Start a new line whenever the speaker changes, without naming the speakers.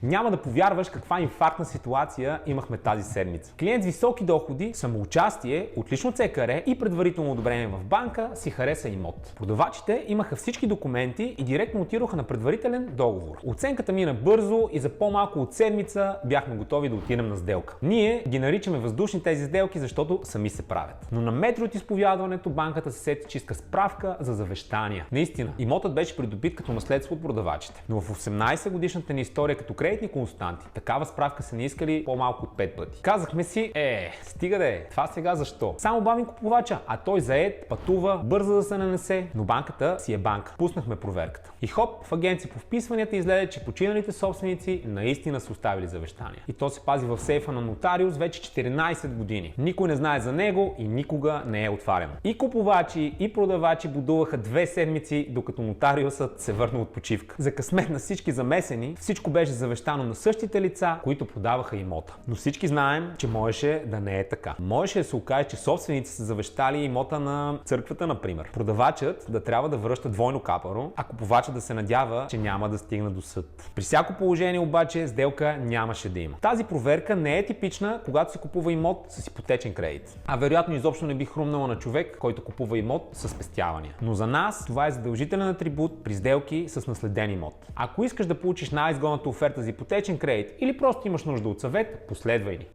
Няма да повярваш каква инфарктна ситуация имахме тази седмица. Клиент с високи доходи, самоучастие, отлично ЦКР и предварително одобрение в банка си хареса имот. Продавачите имаха всички документи и директно отидоха на предварителен договор. Оценката мина бързо и за по-малко от седмица бяхме готови да отидем на сделка. Ние ги наричаме въздушни тези сделки, защото сами се правят. Но на метри от изповядването банката се сети, че иска справка за завещания. Наистина, имотът беше придобит като наследство от продавачите. Но в 18 годишната ни история като кредитни консултанти, такава справка са ни искали по-малко от 5 пъти. Казахме си, стига де, това сега защо? Само бавим купувача, а той заед, пътува, бърза да се нанесе, но банката си е банка. Пуснахме проверката. И хоп, в агенция по вписванията излезе, че починалите собственици наистина са оставили завещания. И то се пази в сейфа на нотариус вече 14 години. Никой не знае за него и никога не е отваряно. И купувачи, и продавачи будуваха 2 седмици, докато нотариусът се върна от почивка. За късмет на всички замесени, всичко беше завещано на същите лица, които продаваха имота. Но всички знаем, че можеше да не е така. Можеше да се окаже, че собственици са завещали имота на църквата, например. Продавачът да трябва да връща двойно капаро, а купувачът да се надява, че няма да стигне до съд. При всяко положение обаче сделка нямаше да има. Тази проверка не е типична, когато се купува имот с ипотечен кредит. А вероятно изобщо не би хрумнала на човек, който купува имот с спестявания. Но за нас това е задължителен атрибут при сделки с наследен имот. Ако искаш да получиш най-изгодната оферта за ипотечен кредит или просто имаш нужда от съвет, последвай ни.